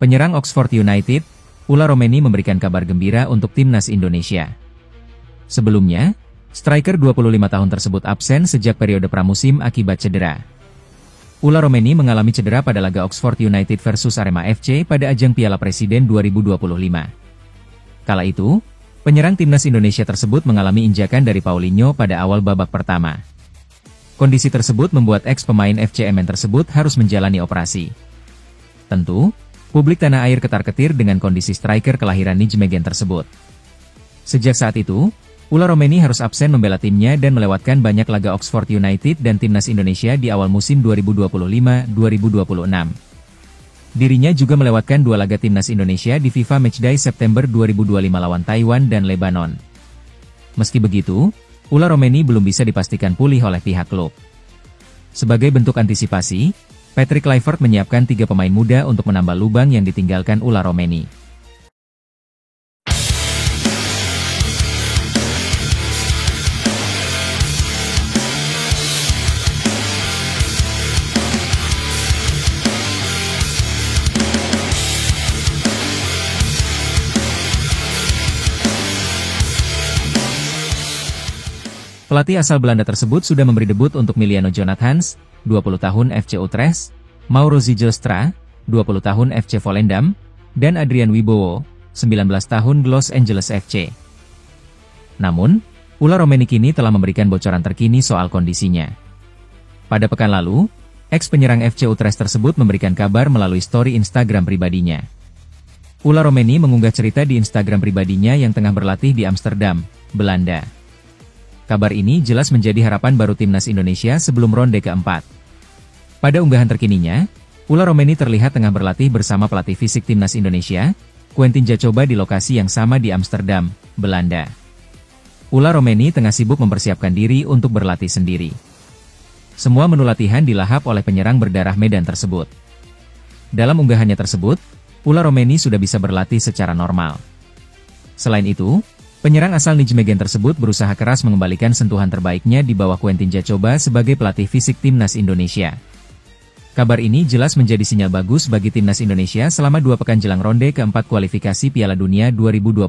Penyerang Oxford United, Ula Romeni memberikan kabar gembira untuk timnas Indonesia. Sebelumnya, striker 25 tahun tersebut absen sejak periode pramusim akibat cedera. Ula Romeni mengalami cedera pada laga Oxford United versus Arema FC pada ajang Piala Presiden 2025. Kala itu, penyerang timnas Indonesia tersebut mengalami injakan dari Paulinho pada awal babak pertama. Kondisi tersebut membuat ex-pemain FCMN tersebut harus menjalani operasi. Tentu, publik tanah air ketar-ketir dengan kondisi striker kelahiran Nijmegen tersebut. Sejak saat itu, Ula Romeni harus absen membela timnya dan melewatkan banyak laga Oxford United dan timnas Indonesia di awal musim 2025-2026. Dirinya juga melewatkan 2 laga timnas Indonesia di FIFA Matchday September 2025 lawan Taiwan dan Lebanon. Meski begitu, Ula Romeni belum bisa dipastikan pulih oleh pihak klub. Sebagai bentuk antisipasi, Patrick Kluivert menyiapkan 3 pemain muda untuk menambah lubang yang ditinggalkan Ula Romeni. Pelatih asal Belanda tersebut sudah memberi debut untuk Miliano Jonathans, 20 tahun FC Utrecht, Mauro Zijlstra, 20 tahun FC Volendam, dan Adrian Wibowo, 19 tahun Los Angeles FC. Namun, Ula Romeni kini telah memberikan bocoran terkini soal kondisinya. Pada pekan lalu, ex-penyerang FC Utrecht tersebut memberikan kabar melalui story Instagram pribadinya. Ula Romeni mengunggah cerita di Instagram pribadinya yang tengah berlatih di Amsterdam, Belanda. Kabar ini jelas menjadi harapan baru timnas Indonesia sebelum ronde keempat. Pada unggahan terkininya, Ula Romeni terlihat tengah berlatih bersama pelatih fisik timnas Indonesia, Quentin Jacoba di lokasi yang sama di Amsterdam, Belanda. Ula Romeni tengah sibuk mempersiapkan diri untuk berlatih sendiri. Semua menu latihan dilahap oleh penyerang berdarah Medan tersebut. Dalam unggahannya tersebut, Ula Romeni sudah bisa berlatih secara normal. Selain itu, penyerang asal Nijmegen tersebut berusaha keras mengembalikan sentuhan terbaiknya di bawah Quentin Jacoba sebagai pelatih fisik timnas Indonesia. Kabar ini jelas menjadi sinyal bagus bagi timnas Indonesia selama 2 pekan jelang ronde keempat kualifikasi Piala Dunia 2026.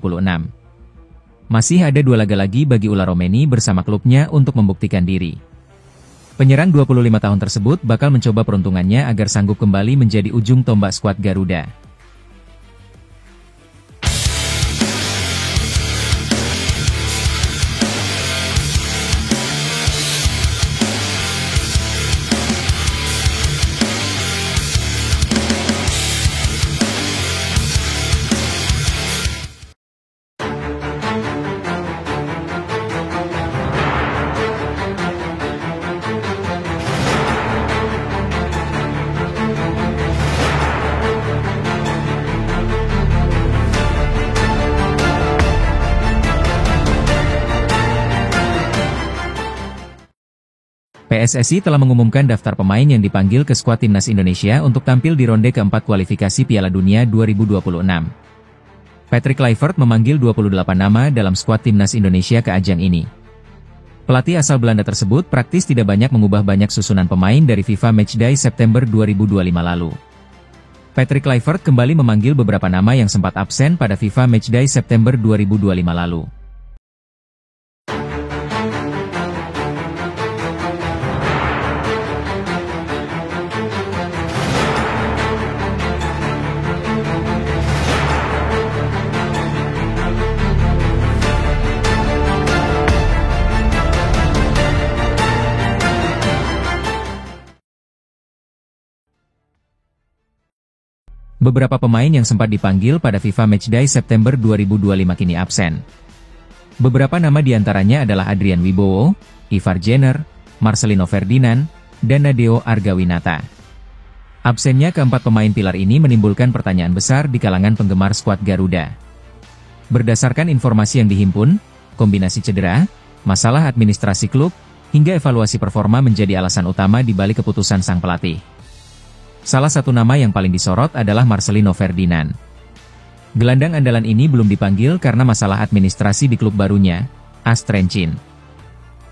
Masih ada 2 laga lagi bagi Ula Romeni bersama klubnya untuk membuktikan diri. Penyerang 25 tahun tersebut bakal mencoba peruntungannya agar sanggup kembali menjadi ujung tombak skuad Garuda. PSSI telah mengumumkan daftar pemain yang dipanggil ke skuad timnas Indonesia untuk tampil di ronde keempat kualifikasi Piala Dunia 2026. Patrick Kluivert memanggil 28 nama dalam skuad timnas Indonesia ke ajang ini. Pelatih asal Belanda tersebut praktis tidak banyak mengubah banyak susunan pemain dari FIFA Matchday September 2025 lalu. Patrick Kluivert kembali memanggil beberapa nama yang sempat absen pada FIFA Matchday September 2025 lalu. Beberapa pemain yang sempat dipanggil pada FIFA Matchday September 2025 kini absen. Beberapa nama diantaranya adalah Adrian Wibowo, Ivar Jenner, Marcelino Ferdinand, dan Nadeo Argawinata. Absennya keempat pemain pilar ini menimbulkan pertanyaan besar di kalangan penggemar skuad Garuda. Berdasarkan informasi yang dihimpun, kombinasi cedera, masalah administrasi klub, hingga evaluasi performa menjadi alasan utama di balik keputusan sang pelatih. Salah satu nama yang paling disorot adalah Marcelino Ferdinand. Gelandang andalan ini belum dipanggil karena masalah administrasi di klub barunya, AS Trencin.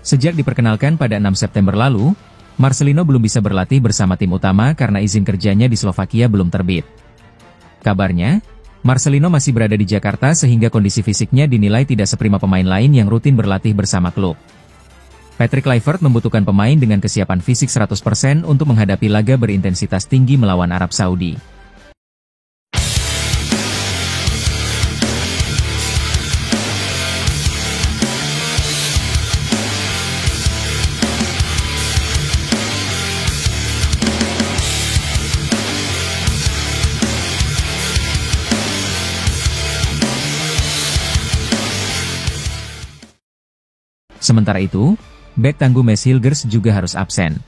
Sejak diperkenalkan pada 6 September lalu, Marcelino belum bisa berlatih bersama tim utama karena izin kerjanya di Slovakia belum terbit. Kabarnya, Marcelino masih berada di Jakarta sehingga kondisi fisiknya dinilai tidak seprima pemain lain yang rutin berlatih bersama klub. Patrick Kluivert membutuhkan pemain dengan kesiapan fisik 100% untuk menghadapi laga berintensitas tinggi melawan Arab Saudi. Sementara itu, bek tangguh Mads Hilgers juga harus absen.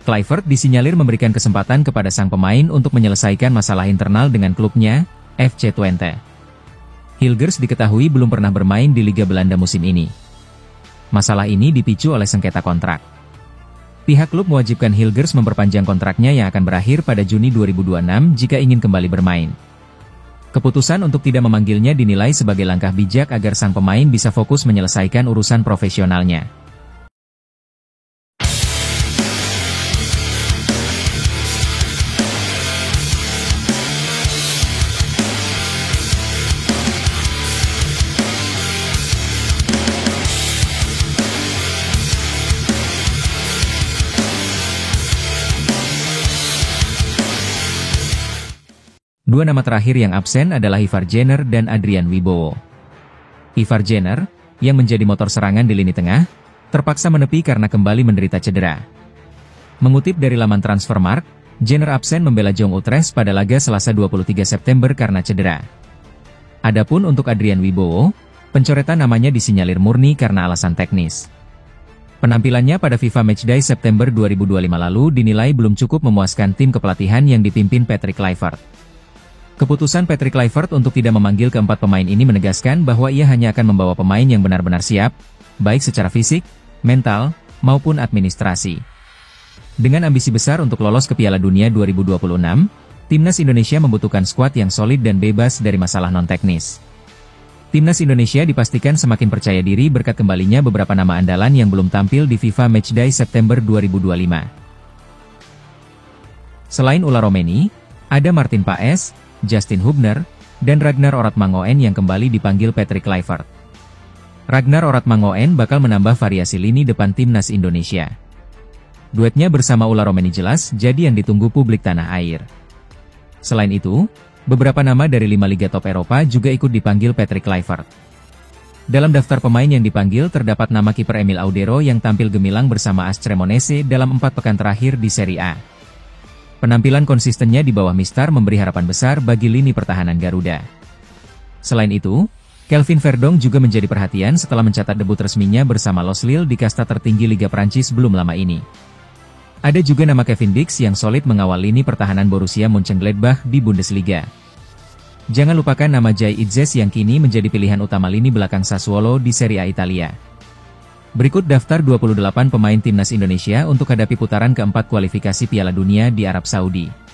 Kluivert disinyalir memberikan kesempatan kepada sang pemain untuk menyelesaikan masalah internal dengan klubnya, FC Twente. Hilgers diketahui belum pernah bermain di Liga Belanda musim ini. Masalah ini dipicu oleh sengketa kontrak. Pihak klub mewajibkan Hilgers memperpanjang kontraknya yang akan berakhir pada Juni 2026 jika ingin kembali bermain. Keputusan untuk tidak memanggilnya dinilai sebagai langkah bijak agar sang pemain bisa fokus menyelesaikan urusan profesionalnya. Dua nama terakhir yang absen adalah Ivar Jenner dan Adrian Wibowo. Ivar Jenner, yang menjadi motor serangan di lini tengah, terpaksa menepi karena kembali menderita cedera. Mengutip dari laman Transfermarkt, Jenner absen membela Jong Utrecht pada laga Selasa 23 September karena cedera. Adapun untuk Adrian Wibowo, pencoretan namanya disinyalir murni karena alasan teknis. Penampilannya pada FIFA Matchday September 2025 lalu dinilai belum cukup memuaskan tim kepelatihan yang dipimpin Patrick Kluivert. Keputusan Patrick Kluivert untuk tidak memanggil keempat pemain ini menegaskan bahwa ia hanya akan membawa pemain yang benar-benar siap, baik secara fisik, mental, maupun administrasi. Dengan ambisi besar untuk lolos ke Piala Dunia 2026, Timnas Indonesia membutuhkan skuad yang solid dan bebas dari masalah non-teknis. Timnas Indonesia dipastikan semakin percaya diri berkat kembalinya beberapa nama andalan yang belum tampil di FIFA Matchday September 2025. Selain Ulla Romeni, ada Martin Paes, Justin Hubner, dan Ragnar Oratmangoen yang kembali dipanggil Patrick Kluivert. Ragnar Oratmangoen bakal menambah variasi lini depan Timnas Indonesia. Duetnya bersama Ulla Romeni jelas jadi yang ditunggu publik tanah air. Selain itu, beberapa nama dari 5 liga top Eropa juga ikut dipanggil Patrick Kluivert. Dalam daftar pemain yang dipanggil terdapat nama kiper Emil Audero yang tampil gemilang bersama AS Cremonese dalam 4 pekan terakhir di Serie A. Penampilan konsistennya di bawah Mistar memberi harapan besar bagi lini pertahanan Garuda. Selain itu, Kelvin Verdong juga menjadi perhatian setelah mencatat debut resminya bersama Los Lille di kasta tertinggi Liga Prancis belum lama ini. Ada juga nama Kevin Dix yang solid mengawal lini pertahanan Borussia Mönchengladbach di Bundesliga. Jangan lupakan nama Jai Itzes yang kini menjadi pilihan utama lini belakang Sassuolo di Serie A Italia. Berikut daftar 28 pemain Timnas Indonesia untuk hadapi putaran keempat kualifikasi Piala Dunia di Arab Saudi.